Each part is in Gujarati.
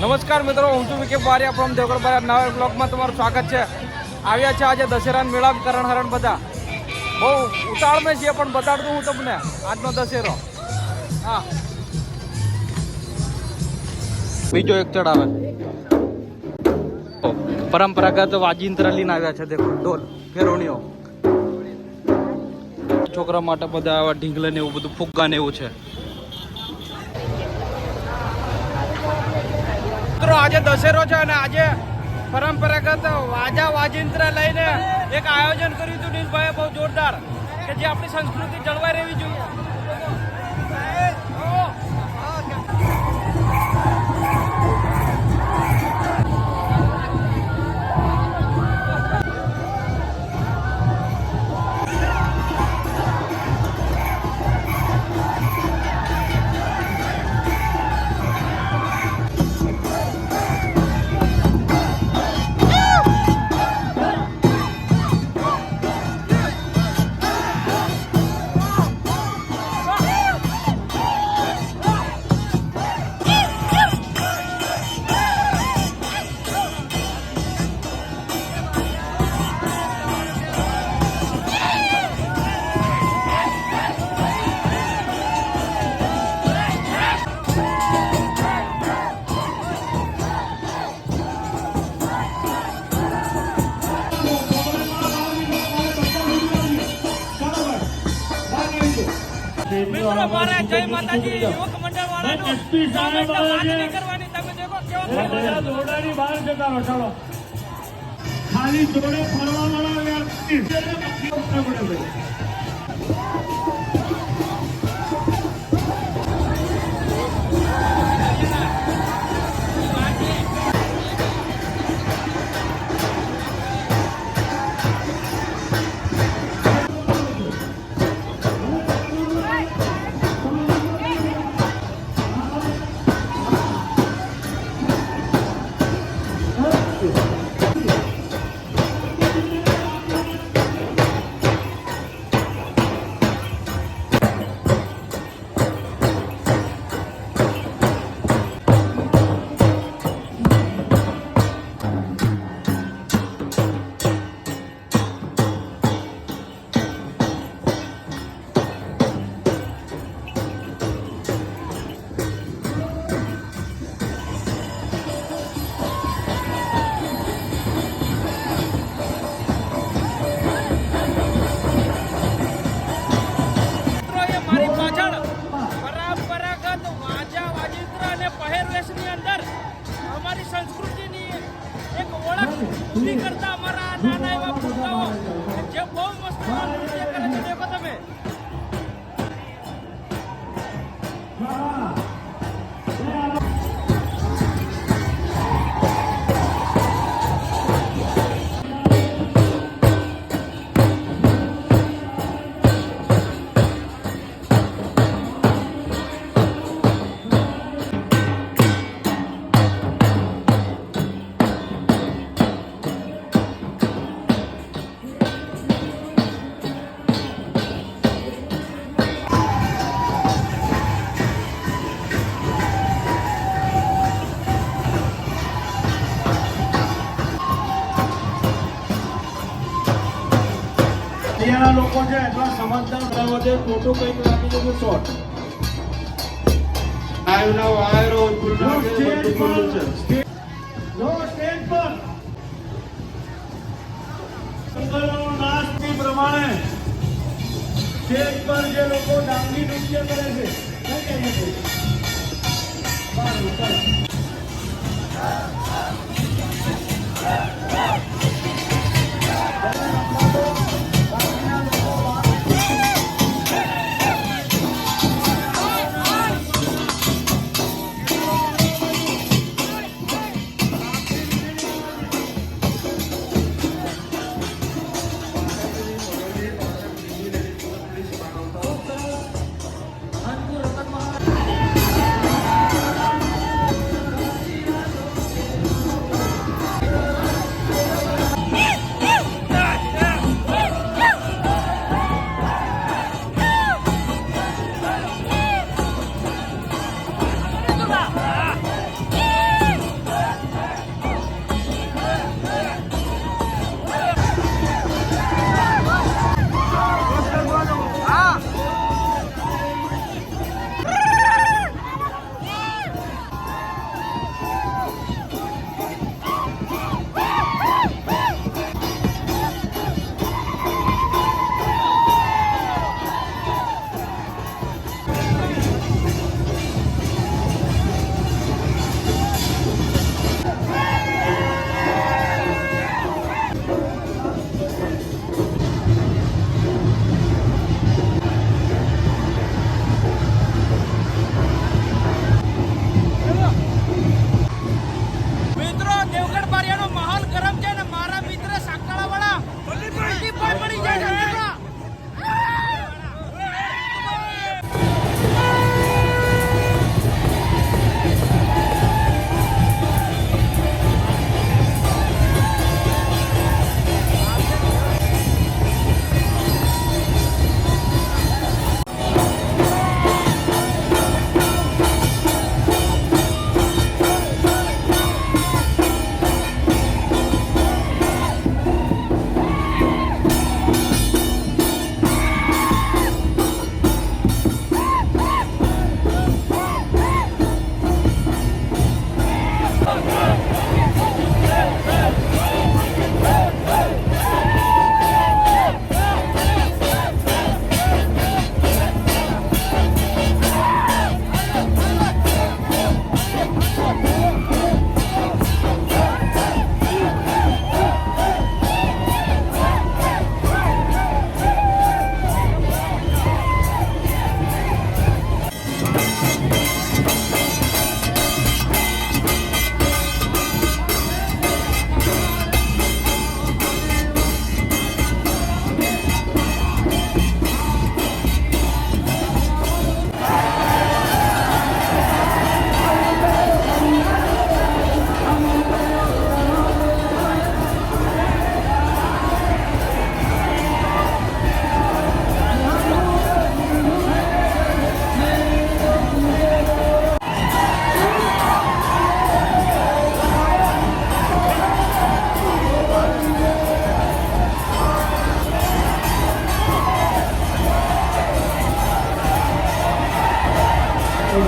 નમસ્કાર મિત્રો, હું છું વિકે બારિયા ફ્રોમ દેવગઢ બારિયા. નવા બ્લોગમાં તમારું સ્વાગત છે. આવ્યા છે આજે દશેરાના મેળા કરણ હરણ બધા બહુ ઉતાળમાં છીએ, પણ બતાડતું હું તમને આજનો દશેરો. હા, બીજો એક ચડાવે પરંપરાગત વાજિંત્ર લઈને આવ્યા છે. દેખો ઢોલ ફેરોણીઓ છોકરા માટે બધા આવા ઢીંગલા ને એવું બધું ફુગ્ગા ને એવું છે. મિત્રો આજે દશેરો છે અને આજે પરંપરાગત વાજા વાજિંત્ર લઈને એક આયોજન કર્યું હતું નીલભાઈએ, બહુ જોરદાર, કે જે આપણી સંસ્કૃતિ જળવાઈ રહેવી જોઈએ. મિત્રો મારા જય માતાજી યુવક મંડળ વાળાનો સામે કરવાની. તમે દેખો કેવા દોડાની બહાર જતા રહો. ચાલો, ખાલી જોડે ફરવા વાળા વ્યક્તિ ઊભી કરતા અમારા નાના એવા પુત્રાઓ જે બહુ મસ્ત નૃત્ય કરે છે. દેખો તમે. અહીંયાના લોકો છે એટલા સમજદાર બનાવો છે. ફોટો કંઈક રાખી દેજો શોર્ટ. આયનો વાયરો ફૂલનો સ્ટેજ પર સંગલનો નાચની પ્રમાણે સ્ટેજ પર જે લોકો ડાંગી નૃત્ય કરે છે કઈ કઈ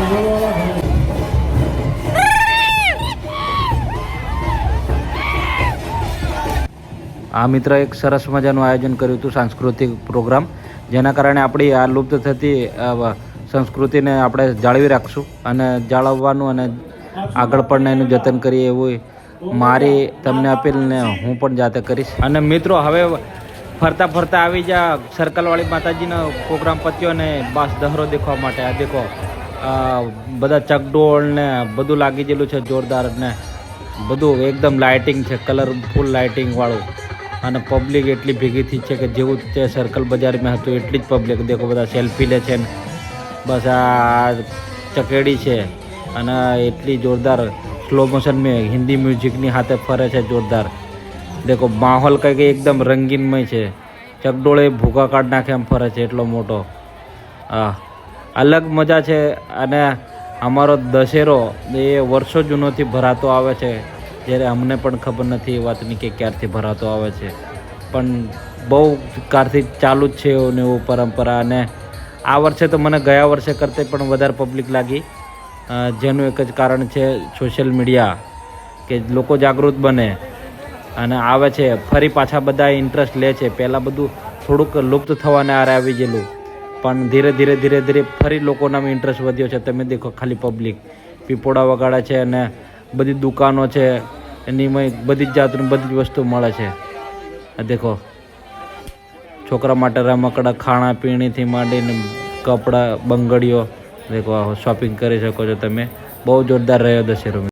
આગળવાળા ભાઈ. આ મિત્ર એક સરસ મજાનું આયોજન કર્યું હતું સાંસ્કૃતિક પ્રોગ્રામ, જેના કારણે આપણી આ લુપ્ત થતી સંસ્કૃતિને આપણે જાળવી રાખશું અને જાળવવાનું અને આગળ પણ એનું જતન કરીએ એવું મારી તમને અપીલને હું પણ જાતે કરીશ. અને મિત્રો હવે ફરતા ફરતા આવી જા સર્કલવાળી માતાજીનો પ્રોગ્રામ પત્યો ને બસ દહરો દેખવા માટે. આ દેખો બધા ચકડોળ ને બધું લાગી ગયેલું છે જોરદાર ને બધું એકદમ લાઇટિંગ છે, કલરફુલ લાઇટિંગ વાળું. અને પબ્લિક એટલી ભેગી થઈ છે કે જેવું તે સર્કલ બજારમાં હતું એટલી જ પબ્લિક. દેખો બધા સેલ્ફી લે છે ને બસ આ ચકેડી છે અને એટલી જોરદાર સ્લો મોશન મેં હિન્દી મ્યુઝિકની હાથે ફરે છે જોરદાર. દેખો માહોલ કંઈક એકદમ રંગીનમય છે. ચકડોળે ભૂકા કાઢ નાખે એમ ફરે છે એટલો મોટો. અલગ મજા છે. અને અમારો દશેરો એ વર્ષો જૂનોથી ભરાતો આવે છે, જ્યારે અમને પણ ખબર નથી એ વાતની કે ક્યારથી ભરાતો આવે છે, પણ બહુ કારથી ચાલુ જ છે એવું ને એવું પરંપરા. અને આ વર્ષે તો મને ગયા વર્ષે કરતાં પણ વધારે પબ્લિક લાગી, જેનું એક જ કારણ છે સોશિયલ મીડિયા, કે લોકો જાગૃત બને અને આવે છે ફરી પાછા બધા ઇન્ટરેસ્ટ લે છે. પહેલાં બધું થોડુંક લુપ્ત થવાને આરે આવી ગયેલું, પણ ધીરે ધીરે ફરી લોકોનામાં ઇન્ટરેસ્ટ વધ્યો છે. તમે દેખો ખાલી પબ્લિક પીપોડા વગાડે છે અને બધી દુકાનો છે એનીમાં બધી જ જાતની બધી જ વસ્તુ મળે છે. આ દેખો છોકરા માટે રમકડા, ખાણા પીણીથી માંડીને કપડાં, બંગડીઓ, દેખો શોપિંગ કરી શકો છો તમે. બહુ જોરદાર રહ્યો દશેરો.